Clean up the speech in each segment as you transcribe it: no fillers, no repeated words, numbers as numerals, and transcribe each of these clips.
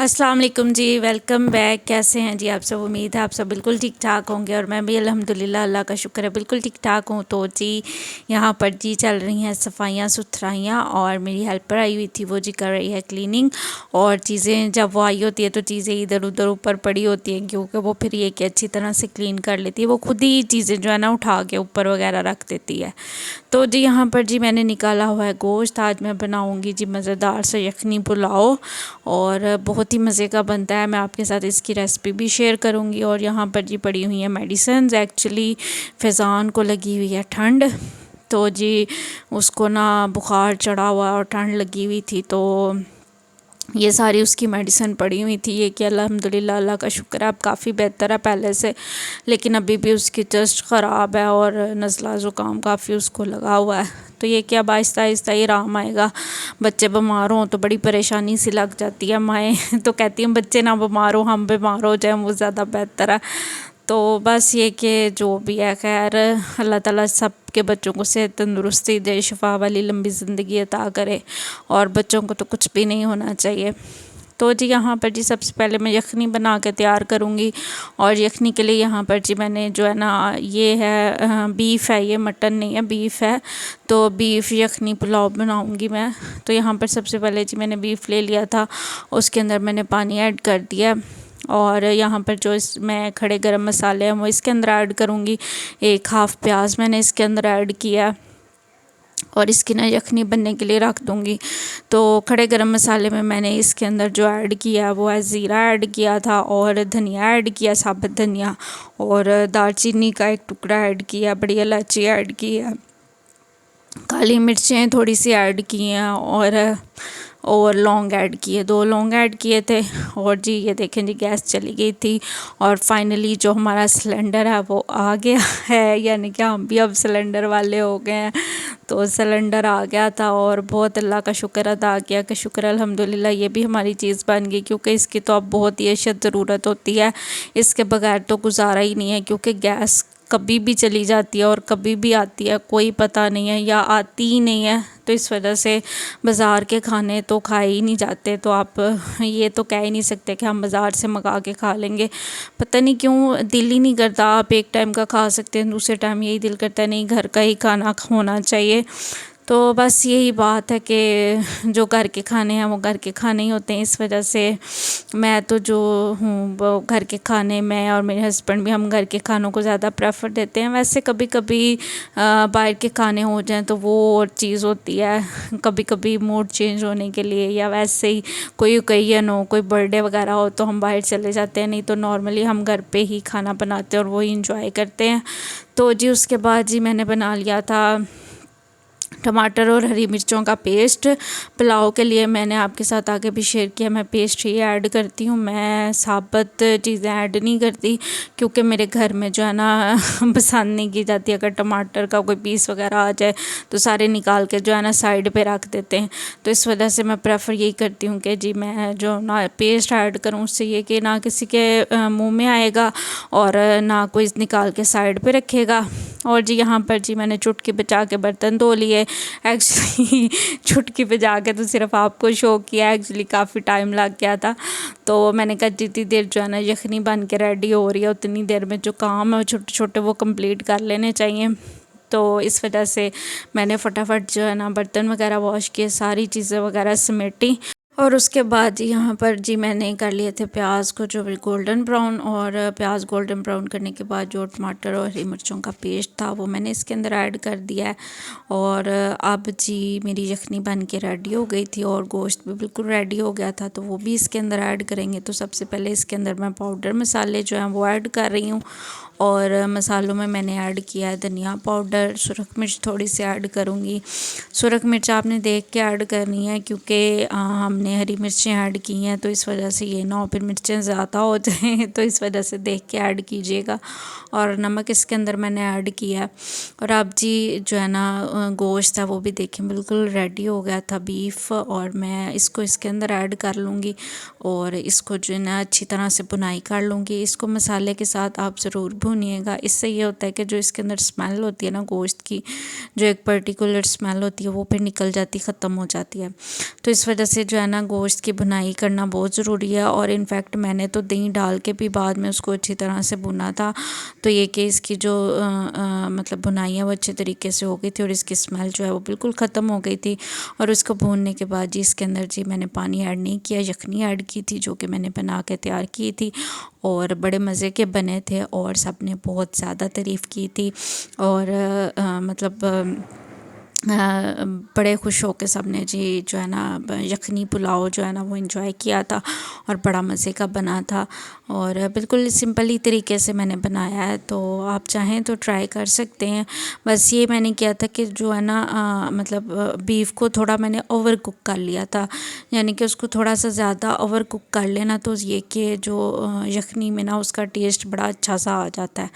अस्सलाम वालेकुम जी, welcome back. कैसे हैं जी आप सब? उम्मीद है आप सब बिल्कुल ठीक ठाक होंगे और मैं भी अल्हम्दुलिल्लाह, अल्लाह का शुक्र है, बिल्कुल ठीक ठाक हूँ। तो जी यहाँ पर जी चल रही हैं सफाइयाँ सुथराइयाँ और मेरी हेल्पर आई हुई थी, वो जी कर रही है क्लीनिंग। और चीज़ें जब वो आई होती है तो चीज़ें इधर उधर ऊपर पड़ी होती हैं, क्योंकि वो फिर ये कि अच्छी तरह से क्लीन कर लेती है। वो खुद ही चीज़ें जो है ना उठा के ऊपर वगैरह रख देती है। तो जी यहाँ पर जी मैंने निकाला हुआ है गोश्त। आज मैं बनाऊँगी जी मज़ेदार से यखनी पुलाव, और बहुत ही मज़े का बनता है। मैं आपके साथ इसकी रेसिपी भी शेयर करूँगी। और यहाँ पर जी पड़ी हुई है मेडिसिन। एक्चुअली फैज़ान को लगी हुई है ठंड, तो जी उसको ना बुखार चढ़ा हुआ और ठंड लगी हुई थी, तो ये सारी उसकी मेडिसिन पड़ी हुई थी। ये कि अल्हम्दुलिल्लाह, अल्लाह का शुक्र है, अब काफ़ी बेहतर है पहले से, लेकिन अभी भी उसकी चेस्ट ख़राब है और नज़ला ज़ुकाम काफ़ी उसको लगा हुआ है। तो ये कि अब आहिस्ता आहिस्ता ही आराम आएगा। बच्चे बीमार हों तो बड़ी परेशानी सी लग जाती है। माएँ तो कहती हैं बच्चे ना बीमार हो, हम बीमार हो जाएं, वो ज़्यादा बेहतर है। तो बस ये कि जो भी है, खैर अल्लाह ताला सब के बच्चों को सेहत तंदुरुस्ती दे, शिफा वाली लंबी ज़िंदगी अता करे, और बच्चों को तो कुछ भी नहीं होना चाहिए। तो जी यहाँ पर जी सबसे पहले मैं यखनी बना के तैयार करूँगी। और यखनी के लिए यहाँ पर जी मैंने जो है ना, ये है बीफ़ है, ये मटन नहीं है, बीफ़ है। तो बीफ़ यखनी पुलाव बनाऊँगी मैं। तो यहाँ पर सबसे पहले जी मैंने बीफ़ ले लिया था, उसके अंदर मैंने पानी ऐड कर दिया। और यहाँ पर जो मैं खड़े गरम मसाले हैं वो इसके अंदर ऐड करूँगी। एक हाफ़ प्याज मैंने इसके अंदर ऐड किया और इसकी ना यखनी बनने के लिए रख दूँगी। तो खड़े गरम मसाले में मैंने इसके अंदर जो ऐड किया वो है ज़ीरा ऐड किया था, और धनिया ऐड किया, साबुत धनिया, और दालचीनी का एक टुकड़ा ऐड किया, बड़ी इलायची ऐड की है, काली मिर्चें थोड़ी सी ऐड की हैं, और लौंग ऐड किए, 2 लौंग ऐड किए थे। और जी ये देखें जी गैस चली गई थी, और फाइनली जो हमारा सिलेंडर है वो आ गया है, यानी कि हम भी अब सिलेंडर वाले हो गए हैं। तो सिलेंडर आ गया था और बहुत अल्लाह का शुक्र अदा किया कि शुक्र अल्हम्दुलिल्लाह ये भी हमारी चीज़ बन गई, क्योंकि इसकी तो अब बहुत ही अशद ज़रूरत होती है। इसके बगैर तो गुजारा ही नहीं है, क्योंकि गैस कभी भी चली जाती है और कभी भी आती है, कोई पता नहीं है, या आती ही नहीं है। तो इस वजह से बाज़ार के खाने तो खाए ही नहीं जाते। तो आप ये तो कह ही नहीं सकते कि हम बाज़ार से मंगा के खा लेंगे। पता नहीं क्यों दिल ही नहीं करता। आप एक टाइम का खा सकते हैं, दूसरे टाइम यही दिल करता है नहीं घर का ही खाना होना चाहिए। तो बस यही बात है कि जो घर के खाने हैं वो घर के खाने ही होते हैं। इस वजह से मैं तो जो हूँ वो घर के खाने, मैं और मेरे हस्बैंड भी हम घर के खानों को ज़्यादा प्रेफर देते हैं। वैसे कभी कभी बाहर के खाने हो जाएं तो वो और चीज़ होती है, कभी कभी मूड चेंज होने के लिए, या वैसे ही कोई ओकेजन हो, कोई बर्थडे वगैरह हो तो हम बाहर चले जाते हैं, नहीं तो नॉर्मली हम घर पे ही खाना बनाते हैं और वही इंजॉय करते हैं। तो जी उसके बाद जी मैंने बना लिया था टमाटर और हरी मिर्चों का पेस्ट। पुलाव के लिए मैंने आपके साथ आगे भी शेयर किया, मैं पेस्ट ही ऐड करती हूँ, मैं साबुत चीज़ें ऐड नहीं करती, क्योंकि मेरे घर में जो है ना पसंद नहीं की जाती। अगर टमाटर का कोई पीस वगैरह आ जाए तो सारे निकाल के जो है ना साइड पे रख देते हैं। तो इस वजह से मैं प्रेफर यही करती हूँ कि जी मैं जो ना पेस्ट ऐड करूँ, उससे ये कि ना किसी के मुँह में आएगा और ना कोई निकाल के साइड पर रखेगा। और जी यहाँ पर जी मैंने चुटकी बचा के बर्तन धो लिए। एक्चुअली चुटकी बजा के तो सिर्फ आपको शो किया, एक्चुअली काफ़ी टाइम लग गया था। तो मैंने कहा जितनी देर जो है ना यखनी बन के रेडी हो रही है उतनी देर में जो काम है छोटे छोटे वो कंप्लीट कर लेने चाहिए। तो इस वजह से मैंने फटाफट जो है ना बर्तन वगैरह वॉश किए, सारी चीज़ें वगैरह समेटी। और उसके बाद जी यहाँ पर जी मैंने कर लिए थे प्याज को जो भी गोल्डन ब्राउन, और प्याज गोल्डन ब्राउन करने के बाद जो टमाटर और हरी मिर्चों का पेस्ट था वो मैंने इसके अंदर ऐड कर दिया है। और अब जी मेरी यखनी बन के रेडी हो गई थी और गोश्त भी बिल्कुल रेडी हो गया था, तो वो भी इसके अंदर ऐड करेंगे। तो सबसे पहले इसके अंदर मैं पाउडर मसाले जो हैं वो ऐड कर रही हूँ। और मसालों में मैंने ऐड किया है धनिया पाउडर, सुरख मिर्च थोड़ी सी ऐड करूँगी। सुरख मिर्च आपने देख के ऐड करनी है, क्योंकि हमने हरी मिर्चें ऐड की हैं, तो इस वजह से ये ना हो फिर मिर्चें ज़्यादा हो जाएँ तो इस वजह से देख के ऐड कीजिएगा। और नमक इसके अंदर मैंने ऐड किया। और अब जी जो है ना गोश्त है वो भी देखें बिल्कुल रेडी हो गया था बीफ, और मैं इसको इसके अंदर ऐड कर लूँगी और इसको जो है ना अच्छी तरह से भुनाई कर लूँगी। इसको मसाले के साथ आप ज़रूर भूनिएगा। इससे ये होता है कि जो इसके अंदर स्मेल होती है ना गोश्त की, जो एक पर्टिकुलर स्मेल होती है वो फिर निकल जाती, ख़त्म हो जाती है। तो इस वजह से जो है ना गोश्त की भुनाई करना बहुत ज़रूरी है। और इनफैक्ट मैंने तो दही डाल के भी बाद में उसको अच्छी तरह से भुना था, तो ये कि इसकी जो मतलब भुनाई है वो अच्छे तरीके से हो गई थी और इसकी स्मेल जो है वो बिल्कुल ख़त्म हो गई थी। और उसको भूनने के बाद जी इसके अंदर जी मैंने पानी ऐड नहीं किया, यखनी ऐड की थी जो कि मैंने बना के तैयार की थी और बड़े मज़े के बने थे और सब ने बहुत ज़्यादा तारीफ़ की थी। और मतलब बड़े खुश होकर सब ने जी जो है ना यखनी पुलाव जो है ना वो एंजॉय किया था और बड़ा मज़े का बना था। और बिल्कुल सिंपल ही तरीके से मैंने बनाया है, तो आप चाहें तो ट्राई कर सकते हैं। बस ये मैंने किया था कि जो है ना मतलब बीफ को थोड़ा मैंने ओवर कुक कर लिया था, यानी कि उसको थोड़ा सा ज़्यादा ओवर कुक कर लेना, तो ये कि जो यखनी में ना उसका टेस्ट बड़ा अच्छा सा आ जाता है।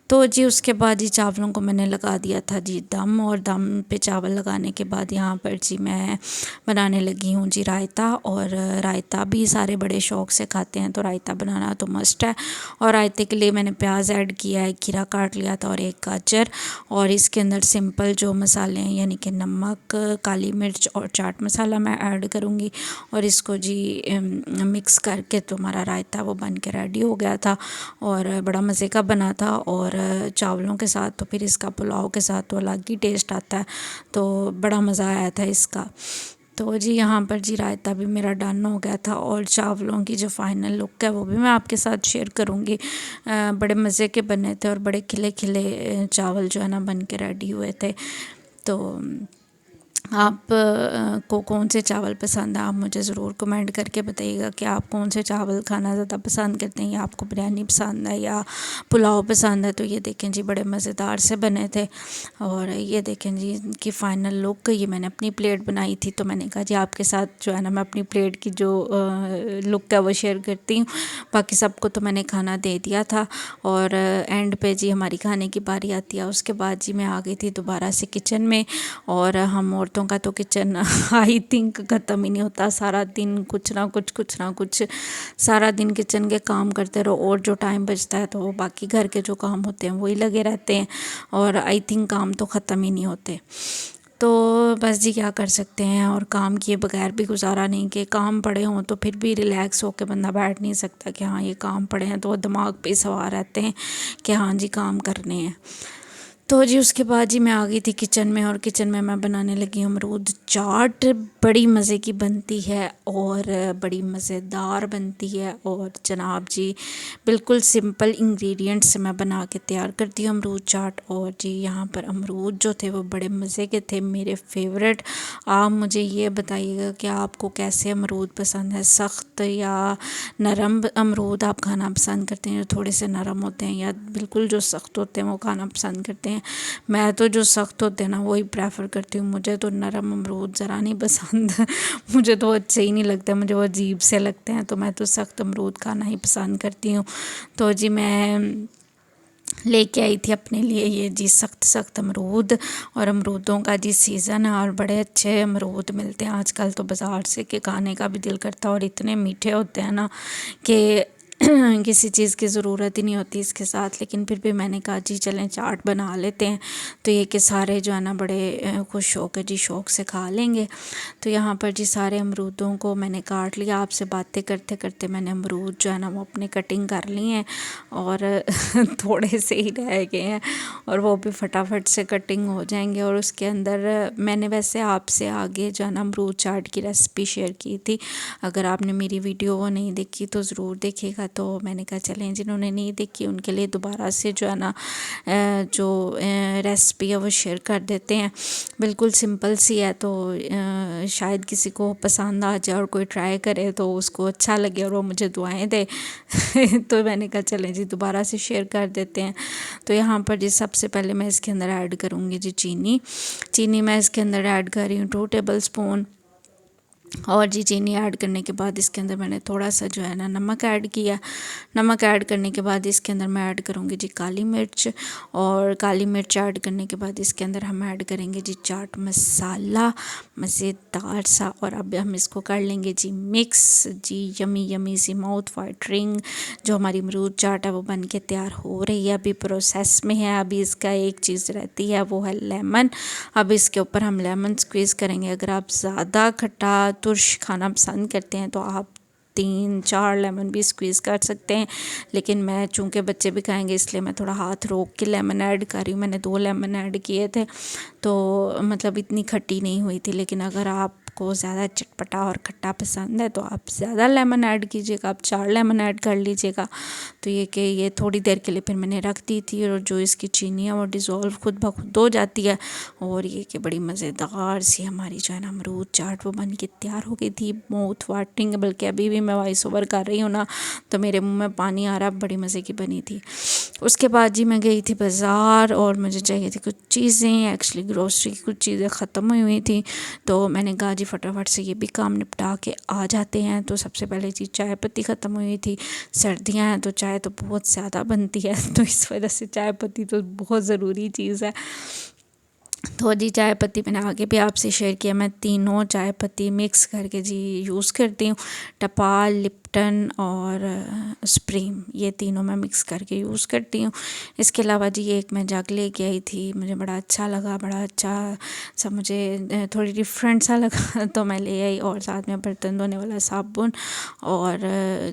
तो जी उसके बाद जी चावलों को मैंने लगा दिया था जी दम, और दम पे चावल लगाने के बाद यहाँ पर जी मैं बनाने लगी हूँ जी रायता। और रायता भी सारे बड़े शौक़ से खाते हैं, तो रायता बनाना तो मस्ट है। और रायते के लिए मैंने प्याज ऐड किया है, खीरा काट लिया था और एक गाजर। और इसके अंदर सिंपल जो मसाले हैं यानी कि नमक, काली मिर्च और चाट मसाला मैं ऐड करूँगी। और इसको जी मिक्स करके तो हमारा रायता वो बन के रेडी हो गया था और बड़ा मज़े का बना था। और चावलों के साथ तो फिर इसका पुलाव के साथ तो अलग ही टेस्ट आता है, तो बड़ा मज़ा आया था इसका। तो जी यहाँ पर जी रायता भी मेरा डन हो गया था और चावलों की जो फाइनल लुक है वो भी मैं आपके साथ शेयर करूँगी। बड़े मज़े के बने थे और बड़े खिले खिले चावल जो है ना बन के रेडी हुए थे। तो आप को कौन से चावल पसंद है, आप मुझे ज़रूर कमेंट करके बताइएगा कि आप कौन से चावल खाना ज़्यादा पसंद करते हैं, या आपको बिरयानी पसंद है या पुलाव पसंद है। तो ये देखें जी बड़े मज़ेदार से बने थे। और ये देखें जी इनकी फ़ाइनल लुक, ये मैंने अपनी प्लेट बनाई थी, तो मैंने कहा जी आपके साथ जो है ना मैं अपनी प्लेट की जो लुक है वो शेयर करती हूँ। बाकी सबको तो मैंने खाना दे दिया था और एंड पे जी हमारी खाने की बारी आती है। उसके बाद जी मैं आ गई थी दोबारा से किचन में, और हम औरतों का तो किचन आई थिंक ख़त्म ही नहीं होता। सारा दिन कुछ ना कुछ सारा दिन किचन के काम करते रहो, और जो टाइम बचता है तो वो बाकी घर के जो काम होते हैं वही लगे रहते हैं, और आई थिंक काम तो ख़त्म ही नहीं होते। तो बस जी क्या कर सकते हैं, और काम किए बगैर भी गुजारा नहीं, कि काम पड़े हों तो फिर भी रिलैक्स होकर बंदा बैठ नहीं सकता कि हाँ ये काम पड़े हैं, तो वो दिमाग पे सवार रहते हैं कि हाँ जी काम करने हैं। तो जी उसके बाद जी मैं आ गई थी किचन में, और किचन में मैं बनाने लगी हूँ अमरूद चाट। बड़ी मज़े की बनती है और बड़ी मज़ेदार बनती है, और जनाब जी बिल्कुल सिंपल इंग्रेडिएंट्स से मैं बना के तैयार करती हूँ अमरूद चाट। और जी यहाँ पर अमरूद जो थे वो बड़े मज़े के थे, मेरे फेवरेट। आप मुझे ये बताइएगा कि आपको कैसे अमरूद पसंद है, सख्त या नरम अमरूद आप खाना पसंद करते हैं, जो थोड़े से नरम होते हैं, या बिल्कुल जो सख्त होते हैं वो खाना पसंद करते हैं। मैं तो जो सख्त होते हैं ना वही प्रेफर करती हूँ, मुझे तो नरम अमरूद ज़रा नहीं पसंद मुझे तो अच्छे ही नहीं लगते, मुझे वो अजीब से लगते हैं, तो मैं तो सख्त अमरूद खाना ही पसंद करती हूँ। तो जी मैं लेके आई थी अपने लिए ये जी सख्त अमरूद, और अमरूदों का जी सीज़न है और बड़े अच्छे अमरूद मिलते हैं आजकल तो बाज़ार से, कि खाने का भी दिल करता है, और इतने मीठे होते हैं ना कि किसी चीज़ की ज़रूरत ही नहीं होती इसके साथ। लेकिन फिर भी मैंने कहा जी चलें चाट बना लेते हैं, तो ये कि सारे जो है ना बड़े खुश होकर जी शौक़ से खा लेंगे। तो यहाँ पर जी सारे अमरूदों को मैंने काट लिया, आपसे बातें करते करते मैंने अमरूद जो है ना वो अपने कटिंग कर लिए हैं, और थोड़े से ही रह गए हैं, और वो भी फटाफट से कटिंग हो जाएंगे। और उसके अंदर मैंने वैसे आपसे आगे जो है ना अमरूद चाट की रेसिपी शेयर की थी, अगर आपने मेरी वीडियो वो नहीं देखी तो ज़रूर देखिएगा। तो मैंने कहा चलें जिन्होंने नहीं देखी उनके लिए दोबारा से जो है ना जो रेसिपी है वो शेयर कर देते हैं। बिल्कुल सिंपल सी है, तो शायद किसी को पसंद आ जाए और कोई ट्राई करे तो उसको अच्छा लगे और वो मुझे दुआएं दे तो मैंने कहा चलें जी दोबारा से शेयर कर देते हैं। तो यहाँ पर जी सबसे पहले मैं इसके अंदर ऐड करूँगी जी चीनी मैं इसके अंदर ऐड कर रही हूँ 2 टेबल स्पून। और जी चीनी ऐड करने के बाद इसके अंदर मैंने थोड़ा सा जो है ना नमक ऐड किया। नमक ऐड करने के बाद इसके अंदर मैं ऐड करूँगी जी काली मिर्च, और काली मिर्च ऐड करने के बाद इसके अंदर हम ऐड करेंगे जी चाट मसाला मज़ेदार सा। और अब हम इसको कर लेंगे जी मिक्स। जी yummy yummy sea mouth watering जो हमारी अमरूद चाट है वो बन के तैयार हो रही है, अभी प्रोसेस में है। अभी इसका एक चीज़ रहती है वो है लेमन। अब इसके ऊपर हम लेमन स्क्वीज़ करेंगे। अगर आप ज़्यादा खट्टा तुर्श खाना पसंद करते हैं तो आप 3-4 लेमन भी स्क्वीज़ कर सकते हैं, लेकिन मैं चूँकि बच्चे भी खाएंगे इसलिए मैं थोड़ा हाथ रोक के लेमन ऐड कर रही हूँ। मैंने 2 लेमन ऐड किए थे, तो मतलब इतनी खट्टी नहीं हुई थी। लेकिन अगर आपको ज़्यादा चटपटा और खट्टा पसंद है तो आप ज़्यादा लेमन ऐड कीजिएगा, आप 4 लेमन ऐड कर लीजिएगा। तो ये कि ये थोड़ी देर के लिए फिर मैंने रख दी थी, और जो इसकी चीनी है वो डिज़ोल्व खुद ब खुद हो जाती है। और ये कि बड़ी मज़ेदार सी हमारी जो है ना अमरूद चाट वो बन के तैयार हो गई थी, माउथ वाटरिंग। बल्कि अभी भी मैं वॉइस ओवर कर रही हूँ ना तो मेरे मुंह में पानी आ रहा, बड़ी मज़े की बनी थी। उसके बाद जी मैं गई थी बाज़ार, और मुझे चाहिए थी कुछ चीज़ें। एक्चुअली ग्रोसरी की कुछ चीज़ें ख़त्म हुई हुई थी, तो मैंने कहा जी फटाफट से ये भी काम निपटा के आ जाते हैं। तो सबसे पहले जी चाय पत्ती ख़त्म हुई हुई थी। सर्दियाँ हैं तो चाय तो बहुत ज़्यादा बनती है, तो इस वजह से चाय पत्ती तो बहुत ज़रूरी चीज़ है। तो जी चाय पत्ती मैंने आगे भी आपसे शेयर किया, मैं तीनों चाय पत्ती मिक्स करके जी यूज़ करती हूँ। टपाल, लिप्टन और स्प्रिंग, ये तीनों मैं मिक्स करके यूज़ करती हूँ। इसके अलावा जी एक मैं जग लेके आई थी, मुझे बड़ा अच्छा लगा, बड़ा अच्छा सा मुझे थोड़ी डिफरेंट सा लगा तो मैं ले आई। और साथ में बर्तन धोने वाला साबुन। और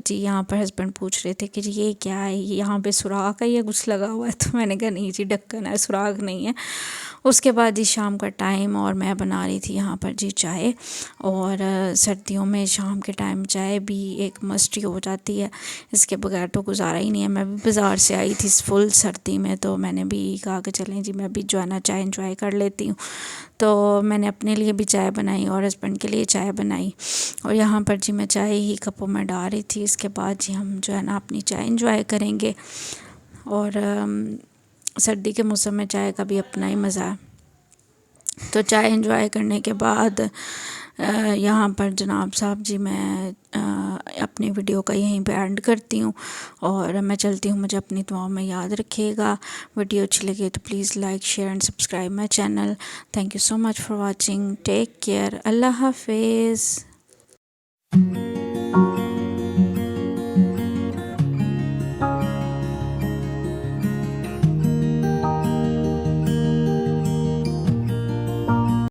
जी यहाँ पर हस्बैंड पूछ रहे थे कि जी ये क्या है, यहाँ पे सुराख है या कुछ लगा हुआ है, तो मैंने कहा नहीं जी ढक्कन है, सुराख नहीं है। उसके बाद जी शाम का टाइम, और मैं बना रही थी यहाँ पर जी चाय। और सर्दियों में शाम के टाइम चाय भी एक मस्ट ही हो जाती है, इसके बगैर तो गुजारा ही नहीं है। मैं भी बाज़ार से आई थी फुल सर्दी में, तो मैंने भी कहा कि चलें जी मैं भी जो है ना चाय इंजॉय कर लेती हूँ। तो मैंने अपने लिए भी चाय बनाई और हस्बैंड के लिए चाय बनाई, और यहाँ पर जी मैं चाय ही कपों में डाल रही थी। इसके बाद जी हम जो है ना अपनी चाय इंजॉय करेंगे। और सर्दी के मौसम में चाय का भी अपना ही मज़ा है। तो चाय इंजॉय करने के बाद यहाँ पर जनाब साहब जी मैं अपनी वीडियो का यहीं पे एंड करती हूँ, और मैं चलती हूँ। मुझे अपनी दुआओं में याद रखिएगा। वीडियो अच्छी लगे तो please like share and subscribe my channel. Thank you so much for watching. Take care. अल्लाह हाफिज़।